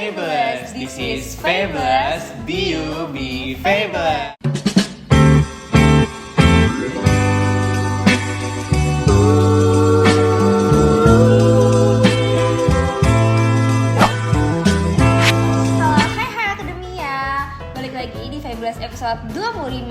Fabulous. This is Fabulous. Be you, be fabulous. Episode 25.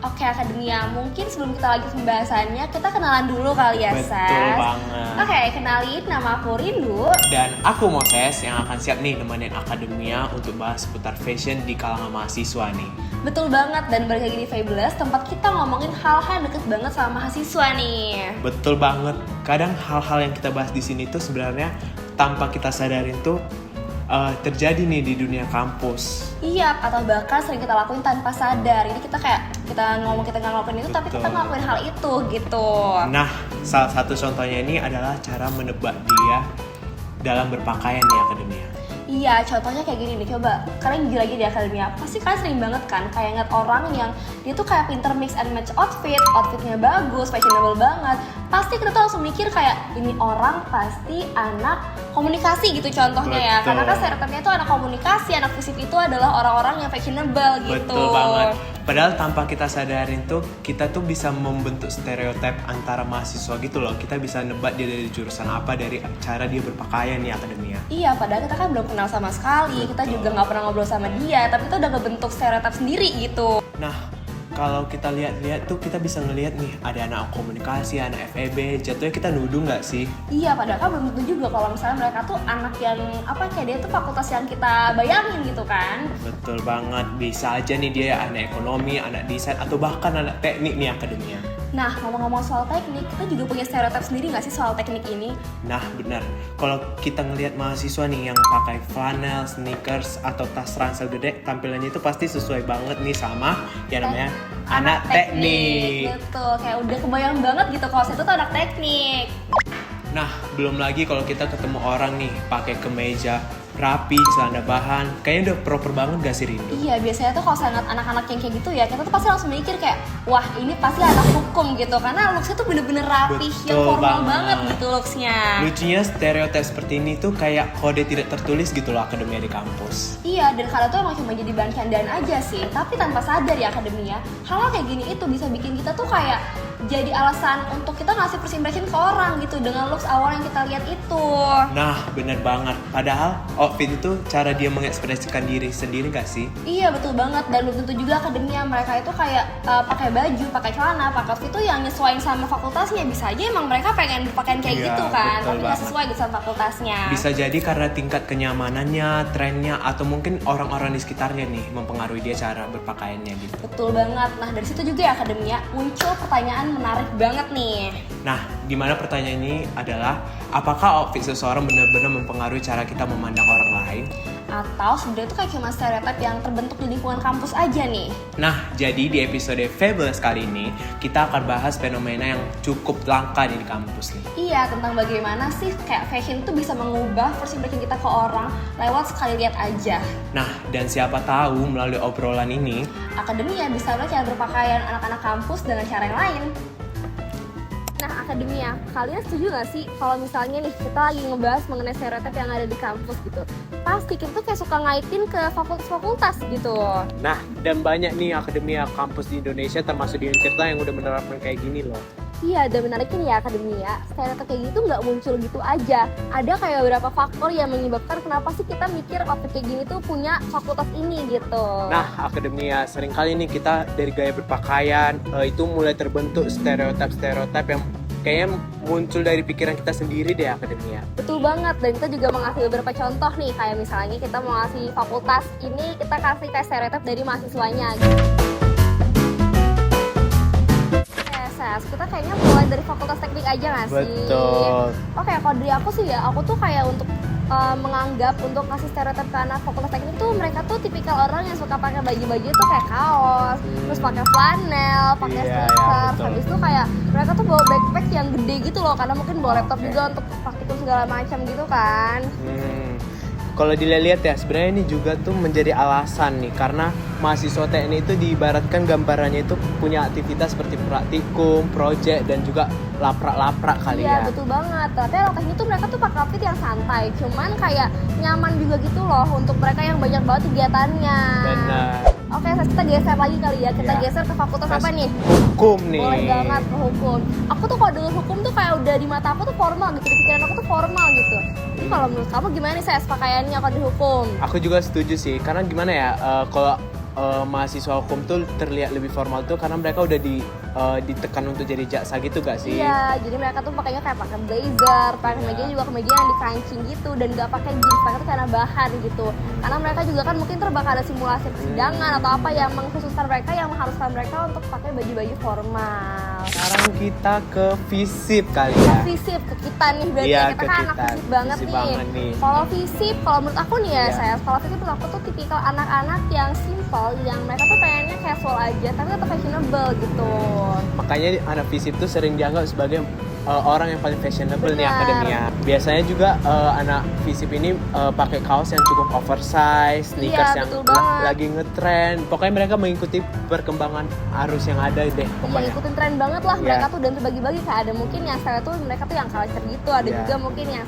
Oke Akademia, mungkin sebelum kita lanjut pembahasannya, kita kenalan dulu kali ya, Sas. Betul banget. Oke, kenalin, nama aku Rindu. Dan aku Moses yang akan siap nih nemenin Akademia untuk bahas seputar fashion di kalangan mahasiswa nih. Betul banget, dan balik lagi di Fabulous, tempat kita ngomongin hal-hal yang deket banget sama mahasiswa nih. Betul banget. Kadang hal-hal yang kita bahas di sini tuh sebenarnya tanpa kita sadarin tuh terjadi nih di dunia kampus. Iya, atau bahkan sering kita lakuin tanpa sadar. Ini kita kayak kita nggak ngelakuin itu, Betul. tapi kita ngelakuin hal itu gitu. Nah, salah satu contohnya ini adalah cara menebak dia dalam berpakaian di Akademia. Iya, contohnya kayak gini nih, coba kalian gila lagi di Akademia. Pasti kalian sering banget kan kayak ngeliat orang yang dia tuh kayak pinter mix and match outfitnya bagus, fashionable banget. Pasti kita tuh langsung mikir kayak ini orang pasti anak komunikasi gitu contohnya. Betul. Ya. Karena kan stereotipnya itu anak komunikasi, anak fisip itu adalah orang-orang yang fashionable gitu. Betul banget. Padahal tanpa kita sadarin tuh, kita tuh bisa membentuk stereotip antara mahasiswa gitu loh. Kita bisa nebak dia dari jurusan apa, dari cara dia berpakaian di Akademia. Iya, padahal kita kan belum kenal sama sekali. Kita juga nggak pernah ngobrol sama dia, tapi itu udah ngebentuk stereotip sendiri gitu. Nah, kalau kita lihat-lihat tuh kita bisa ngelihat nih ada anak komunikasi, anak FEB, jatuhnya kita nuduh nggak sih? Iya, padahal kan belum tentu juga kalau misalnya mereka tuh anak yang apa kayak dia tuh fakultas yang kita bayangin gitu kan. Betul banget, bisa aja nih dia anak ekonomi, anak desain, atau bahkan anak teknik nih Akademia. Nah, ngomong-ngomong soal teknik, kita juga punya stereotip sendiri nggak sih soal teknik ini? Nah benar, kalau kita ngelihat mahasiswa nih yang pakai flanel, sneakers, atau tas ransel gede, tampilannya itu pasti sesuai banget nih sama yang namanya anak teknik. Betul, kayak udah kebayang banget gitu kalau saya tuh anak teknik. Nah, belum lagi kalau kita ketemu orang nih pakai kemeja rapi, celana bahan, kayaknya udah proper banget gak sih Rindu? Iya, biasanya tuh kalau saya ngeliat anak-anak yang kayak gitu ya, kita tuh pasti langsung mikir kayak, wah ini pasti anak hukum gitu, karena looksnya tuh bener-bener rapih, yang formal banget gitu looksnya. Lucunya stereotip seperti ini tuh kayak kode tidak tertulis gitu loh Akademia di kampus. Iya, dan kadang tuh emang cuma jadi bahan candaan aja sih, tapi tanpa sadar ya Akademia, hal kayak gini itu bisa bikin kita tuh kayak jadi alasan untuk kita ngasih first impression ke orang gitu dengan looks awal yang kita lihat itu. Nah, bener banget. Padahal outfit itu cara dia mengekspresikan diri sendiri gak sih? Iya, betul banget. Dan belum tentu juga Akademia mereka itu kayak pakai baju, pakai celana, pakai outfit itu yang nyesuaiin sama fakultasnya. Bisa aja emang mereka pengen pakaian kayak Iya, gitu kan, betul tapi nggak banget. sesuai gitu sama fakultasnya. Bisa jadi karena tingkat kenyamanannya, trennya, atau mungkin orang-orang di sekitarnya nih mempengaruhi dia cara berpakaiannya gitu. Betul banget. Nah, dari situ juga ya Akademia muncul pertanyaan menarik banget nih. Nah, dimana pertanyaan ini adalah apakah outfit seseorang benar-benar mempengaruhi cara kita memandang orang lain? Atau sebenarnya itu kayak cuma stereotip yang terbentuk di lingkungan kampus aja nih. Nah, jadi di episode Fabulous kali ini kita akan bahas fenomena yang cukup langka di kampus nih. Iya, tentang bagaimana sih kayak fashion tuh bisa mengubah first impression kita ke orang lewat sekali lihat aja. Nah, dan siapa tahu melalui obrolan ini Akademia bisa melihat cara berpakaian anak-anak kampus dengan cara yang lain. Nah, Akademia, kalian setuju gak sih kalau misalnya nih kita lagi ngebahas mengenai stereotip yang ada di kampus gitu? Pasti kita tuh kayak suka ngaitin ke fakultas-fakultas gitu. Nah, dan banyak nih Akademia kampus di Indonesia termasuk di Untirta yang udah menerapkan kayak gini loh. Iya, dan menariknya ya Akademia, stereotip kayak gitu nggak muncul gitu aja. Ada kayak beberapa faktor yang menyebabkan kenapa sih kita mikir outfit kayak gini tuh punya fakultas ini gitu. Nah, Akademia seringkali nih kita dari gaya berpakaian itu mulai terbentuk stereotip yang kayaknya muncul dari pikiran kita sendiri deh Akademia. Betul banget, dan kita juga mengasih beberapa contoh nih, kayak misalnya kita mau ngasih fakultas ini, kita kasih kayak stereotip dari mahasiswanya gitu. Kita kayaknya mulai dari fakultas teknik aja gak sih? Betul. Oke, kalau dari aku sih ya, aku tuh kayak untuk menganggap untuk kasih stereotip ke anak fakultas teknik tuh mereka tuh tipikal orang yang suka pakai baju-baju tuh kayak kaos, terus pakai flanel, pakai sneakers, habis itu kayak mereka tuh bawa backpack yang gede gitu loh, karena mungkin bawa laptop juga untuk praktikum segala macam gitu kan. Kalau dilihat ya sebenarnya ini juga tuh menjadi alasan nih, karena mahasiswa teknik itu diibaratkan gambarannya itu punya aktivitas seperti praktikum, project dan juga laprak-laprak kali Iya ya. betul banget. Tapi anak teknik tuh mereka tuh pakai outfit yang santai, cuman kayak nyaman juga gitu loh untuk mereka yang banyak banget kegiatannya. Benar. Oke, kita geser lagi kali ya. Kita Iya. geser ke fakultas apa nih? Hukum nih. Boleh banget ke hukum. Aku tuh kalau denger hukum tuh kayak udah di mata aku tuh formal gitu, di pikiran aku tuh formal gitu. Jadi kalau menurut kamu gimana nih Ses pakaiannya kalau di hukum? Aku juga setuju sih, karena gimana ya, kalau mahasiswa hukum tuh terlihat lebih formal tuh karena mereka udah ditekan untuk jadi jaksa gitu gak sih? Iya, jadi mereka tuh pakainya kayak pakai blazer, pakai Iya. kemeja juga kemeja yang dikancing gitu dan nggak pakai jeans, pakai tuh karena bahan gitu. Karena mereka juga kan mungkin bakal ada simulasi persidangan atau apa yang mengkhususkan mereka, yang mengharuskan mereka untuk pakai baju-baju formal. Sekarang kita ke FISIP kali ya. Visip ke kita nih berarti Iya, kita ke kan anak kita. visip banget Visip nih. banget nih. Kalau visip, kalau menurut aku nih ya Iya. saya, kalau visip menurut aku tuh tipikal anak-anak yang simple, yang mereka tuh pengennya casual aja tapi tetap fashionable gitu. Makanya anak FISIP tuh sering dianggap sebagai orang yang paling fashionable nih Benar. akademia. Biasanya juga anak FISIP ini pakai kaos yang cukup oversize, sneakers Iya, yang betul banget. lagi ngetren. Pokoknya mereka mengikuti perkembangan arus yang ada deh. Iya, Pokoknya. ikutin tren banget lah Iya. mereka tuh, dan terbagi-bagi kayak ada mungkin yang saya tuh mereka tuh yang culture gitu, ada Iya. juga mungkin yang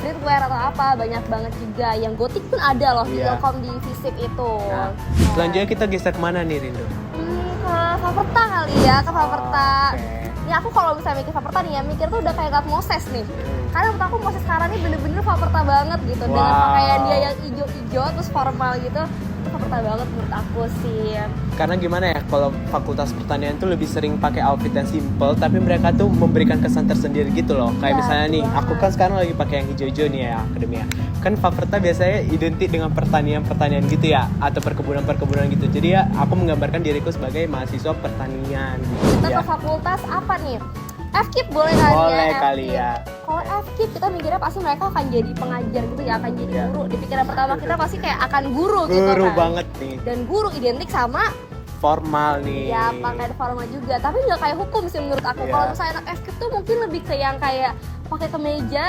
streetwear atau apa, banyak banget juga. Yang gotik pun ada loh di Iya. Ilkom di visip itu. Nah, selanjutnya kita geser kemana nih Rindo? Ke Faperta kali ya, ke Faperta. Oke. Ini aku kalau misalnya mikir Faperta nih ya, mikir tuh udah kayak liat Moses nih. Karena menurut aku Moses sekarang ini bener-bener Faperta banget gitu. Dengan Wow. pakaian dia yang ijo-ijo terus formal gitu, itu Faperta banget menurut aku sih. Karena gimana ya, kalau fakultas pertanian tuh lebih sering pakai outfit yang simple, tapi mereka tuh memberikan kesan tersendiri gitu loh. Kayak Iya, misalnya nih, betul aku kan sekarang lagi pakai yang hijau-hijau nih ya, akademia. Kan Faperta biasanya identik dengan pertanian gitu ya, atau perkebunan gitu. Jadi ya, aku menggambarkan diriku sebagai mahasiswa pertanian gitu Kita ya. ke fakultas apa nih? FKIP boleh kali ya? Boleh kali FKIP. ya. Kalau FKIP kita mikirnya pasti mereka akan jadi pengajar gitu ya, akan jadi Iya. guru. Di pikiran pertama kita pasti kayak akan guru gitu Guru kan. banget nih, Dan guru identik sama formal nih. ya pakaian formal juga, tapi nggak kayak hukum sih menurut aku. Iya. Kalau misalnya anak FKIP tuh mungkin lebih ke yang kayak pakai kemeja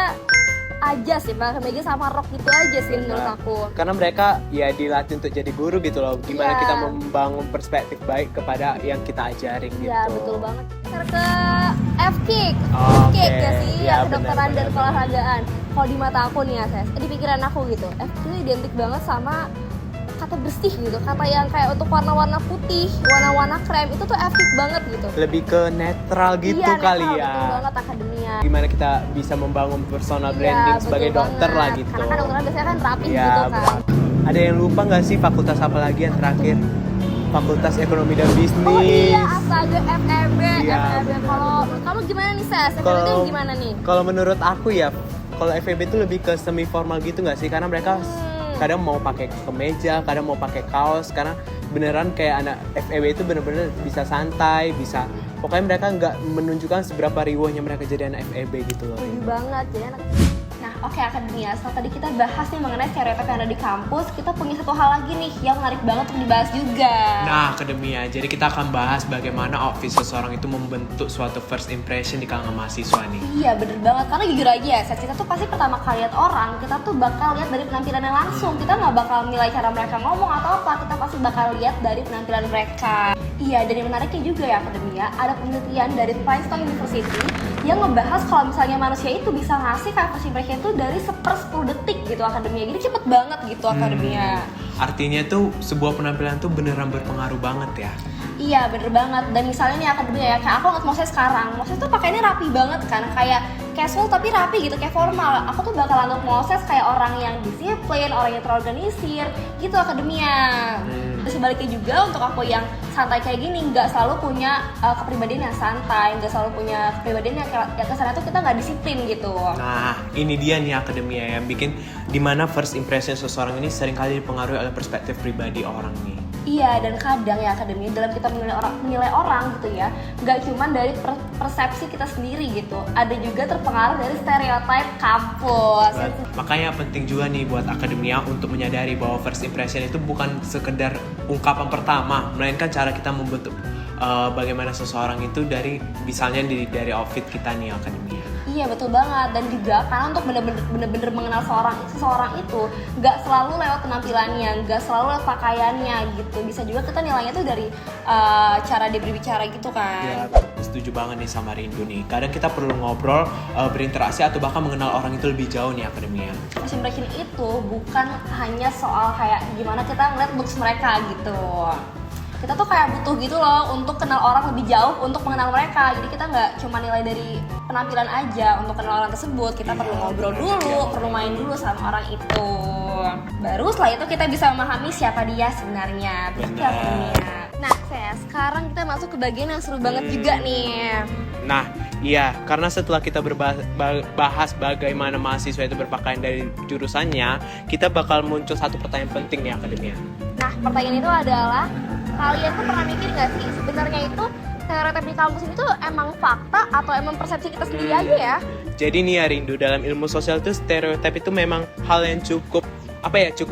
aja sih, pakai kemeja sama rok gitu aja sih menurut Benar. aku. Karena mereka ya dilatih untuk jadi guru gitu loh. Gimana Iya. kita membangun perspektif baik kepada yang kita ajarin gitu. Iya betul banget. Kita ke FKIK, Oke. ya sih, Iya, yang kedokteran benar, dan benar. keolahragaan. Kalau di mata aku nih ya, Ses, di pikiran aku gitu, FKIK itu identik banget sama kata bersih gitu, kata yang kayak untuk warna-warna putih, warna-warna krem, itu tuh FKIK banget gitu. Lebih ke netral gitu Iya, kali netral, ya. betul banget akademia. Gimana kita bisa membangun personal branding Iya, sebagai betul dokter banget. lah gitu. Karena kan dokteran biasanya kan rapi Iya, gitu kan. benar. Ada yang lupa nggak sih fakultas apa lagi yang terakhir? Fakultas Ekonomi dan Bisnis. Oh iya, astaga FEB, Iya, FEB. benar. Kalau menurut kamu gimana nih, Ses? FEB itu gimana nih? Kalau menurut aku ya, kalau FEB itu lebih ke semi formal gitu nggak sih? Karena mereka kadang mau pakai kemeja, kadang mau pakai kaos. Karena beneran kayak anak FEB itu bener-bener bisa santai, bisa. Pokoknya mereka nggak menunjukkan seberapa riuhnya mereka jadi anak FEB gitu loh. Setuju banget, jadi anak. Nah, oke akademia, setelah tadi kita bahas nih mengenai stereotip yang ada di kampus, kita punya satu hal lagi nih yang menarik banget untuk dibahas juga. Nah, akademia. Jadi kita akan bahas bagaimana outfit seseorang itu membentuk suatu first impression di kalangan mahasiswa nih. Iya bener banget, karena jujur aja ya, Ses, kita tuh pasti pertama kali lihat orang, kita tuh bakal lihat dari penampilannya langsung. Kita nggak bakal nilai cara mereka ngomong atau apa, kita pasti bakal lihat dari penampilan mereka. Iya, dan yang menariknya juga ya akademia, ada penelitian dari Princeton University yang ngebahas kalau misalnya manusia itu bisa ngasih kayak first impression itu dari 1/10 detik gitu akademia. Jadi cepet banget gitu akademia. Artinya tuh sebuah penampilan tuh beneran berpengaruh banget ya. Iya bener banget, dan misalnya nih akademia ya, kayak aku ngeliat Moses sekarang, Moses tuh pakainya rapi banget kan, kayak casual tapi rapi gitu, kayak formal. Aku tuh bakal anggap Moses kayak orang yang disiplin, orang yang terorganisir gitu akademia. Terus sebaliknya juga untuk aku yang santai kayak gini, nggak selalu punya kepribadian yang santai, nggak selalu punya kepribadian yang kesannya tuh kita nggak disiplin gitu. Nah, ini dia nih akademia yang bikin dimana first impression seseorang ini seringkali dipengaruhi oleh perspektif pribadi orang nih. Iya, dan kadang ya akademia dalam kita menilai orang gitu ya, nggak cuma dari persepsi kita sendiri gitu, ada juga terpengaruh dari stereotip kampus. Makanya penting juga nih buat akademia untuk menyadari bahwa first impression itu bukan sekedar ungkapan pertama, melainkan cara kita membentuk bagaimana seseorang itu dari misalnya dari outfit kita nih akademia. Iya betul banget, dan juga karena untuk bener-bener mengenal seseorang itu nggak selalu lewat penampilannya, nggak selalu lewat pakaiannya gitu. Bisa juga kita nilainya tuh dari cara dia berbicara gitu kan. Ya, setuju banget nih sama Rindu nih. Kadang kita perlu ngobrol, berinteraksi atau bahkan mengenal orang itu lebih jauh nih Akademia. First impression itu bukan hanya soal kayak gimana kita ngeliat looks mereka gitu. Kita tuh kayak butuh gitu loh untuk kenal orang lebih jauh, untuk mengenal mereka. Jadi kita nggak cuma nilai dari penampilan aja untuk kenal orang tersebut. Kita perlu ngobrol dulu, perlu main dulu sama orang itu. Baru setelah itu kita bisa memahami siapa dia sebenarnya. Nah, sekarang kita masuk ke bagian yang seru banget juga nih. Nah, iya, karena setelah kita bahas bagaimana mahasiswa itu berpakaian dari jurusannya, kita bakal muncul satu pertanyaan penting nih Akademia. Nah, pertanyaan itu adalah, kalian tuh pernah mikir gak sih sebenarnya itu stereotip di kampus ini tuh emang fakta atau emang persepsi kita sendiri aja ya? Jadi nih ya Rindu, dalam ilmu sosial itu stereotip itu memang hal yang cukup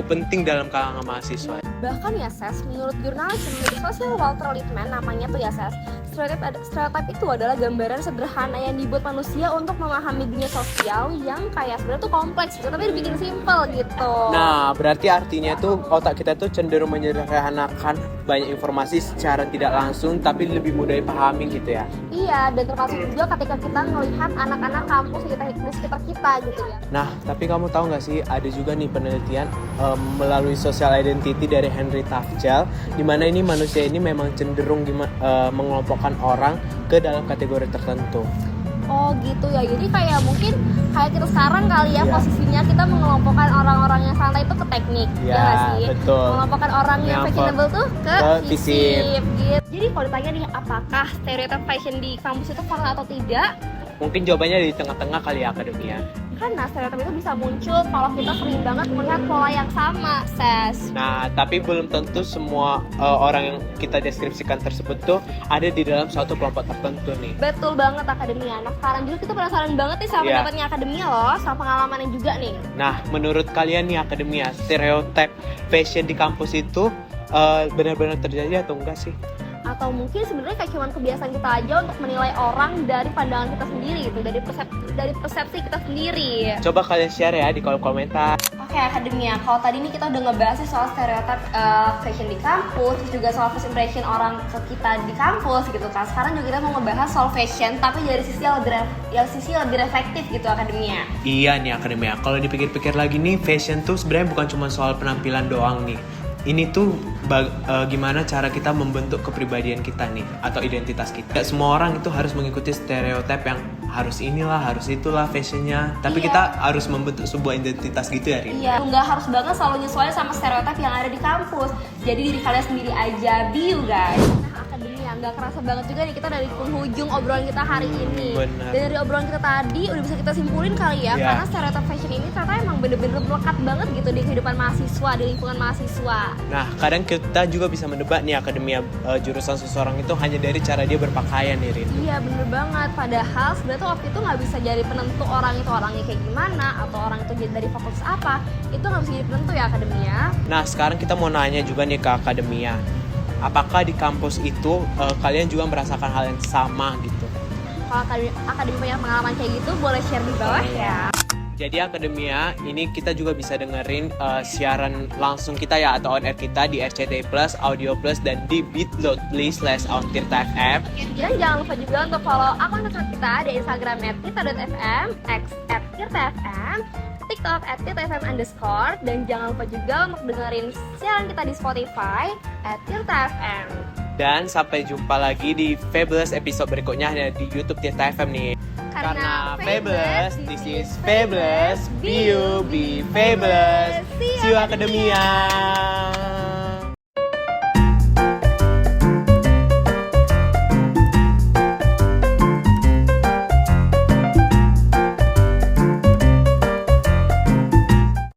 penting dalam kalangan mahasiswa. Bahkan ya Ses, menurut jurnalis sosial Walter Lippmann, namanya tuh ya Ses, stereotip itu adalah gambaran sederhana yang dibuat manusia untuk memahami dunia sosial yang kayak sebenarnya tuh kompleks gitu, tapi dibikin simpel gitu. Nah, berarti artinya tuh otak kita tuh cenderung menyederhanakan banyak informasi secara tidak langsung tapi lebih mudah dipahami gitu ya. Iya, dan termasuk juga ketika kita melihat anak-anak kampus di sekitar kita gitu ya. Nah, tapi kamu tahu nggak sih, ada juga nih penelitian melalui social identity dari Henry Tafjal, di mana ini manusia ini memang cenderung mengelompokkan orang ke dalam kategori tertentu. Oh gitu ya, jadi kayak mungkin kayak kita sekarang kali ya, posisinya kita mengelompokkan orang-orang yang santai itu ke teknik, ya nggak sih? Betul. Mengelompokkan orang yang fashionable tuh ke fisip gitu. Jadi kalau ditanya nih, apakah stereotip fashion di kampus itu fakta atau tidak? Mungkin jawabannya di tengah-tengah kali ya Akademia. Karena stereotip itu bisa muncul kalau kita sering banget melihat pola yang sama, Ses. Nah, tapi belum tentu semua orang yang kita deskripsikan tersebut tuh ada di dalam suatu kelompok tertentu nih. Betul banget Akademia. Nah, sekarang juga kita penasaran banget nih sama pendapatnya Akademia loh, sama pengalamannya juga nih. Nah, menurut kalian nih Akademia, stereotip fashion di kampus itu benar-benar terjadi atau enggak sih? Atau mungkin sebenarnya kayak cuman kebiasaan kita aja untuk menilai orang dari pandangan kita sendiri gitu, dari persepsi kita sendiri. Coba kalian share ya di kolom komentar. Oke Akademia, kalau tadi nih kita udah ngebahas soal stereotip fashion di kampus, terus juga soal first impression orang ke kita di kampus gitu kan. Sekarang juga kita mau ngebahas soal fashion tapi dari sisi yang lebih reflektif gitu Akademia. Iya nih Akademia, kalau dipikir-pikir lagi nih, fashion tuh sebenarnya bukan cuma soal penampilan doang nih. Ini tuh gimana cara kita membentuk kepribadian kita nih, atau identitas kita. Gak semua orang itu harus mengikuti stereotip yang harus inilah, harus itulah fashionnya. Tapi kita harus membentuk sebuah identitas gitu ya Rin. Iya, nggak harus banget selalu nyesuaiin sama stereotip yang ada di kampus. Jadi diri kalian sendiri aja, be you guys. Nah Akademia, nggak kerasa banget juga nih kita dari penghujung obrolan kita hari ini. Bener. Dan dari obrolan kita tadi udah bisa kita simpulin kali ya, karena stereotip fashion ini ternyata emang bener-bener melekat banget gitu di kehidupan mahasiswa, di lingkungan mahasiswa. Nah, kadang kita juga bisa mendebat nih Akademia, jurusan seseorang itu hanya dari cara dia berpakaian nih Rin. Iya bener banget, padahal sebenarnya tuh waktu itu nggak bisa jadi penentu orang itu orangnya kayak gimana, atau orang itu jadi dari fakultas apa, itu nggak bisa jadi penentu ya Akademia. Nah, sekarang kita mau nanya juga nih ke Akademia, apakah di kampus itu kalian juga merasakan hal yang sama gitu? Kalau Akademia punya pengalaman kayak gitu, boleh share di bawah ya. Jadi Akademia, ini kita juga bisa dengerin siaran langsung kita ya, atau on air kita di RCTI Plus, Audio Plus, dan di bit.ly/@tirta_fm. Dan jangan lupa juga untuk follow akun TikTok kita di Instagram @tirta.fm, X @tirta_fm, TikTok @tirta_fm_, dan jangan lupa juga untuk dengerin siaran kita di Spotify @tirta_fm. Dan sampai jumpa lagi di Fabulous episode berikutnya hanya di YouTube Tirta FM nih. Karena Fabulous, this is Fabulous, be you, be fabulous. See you Akademia.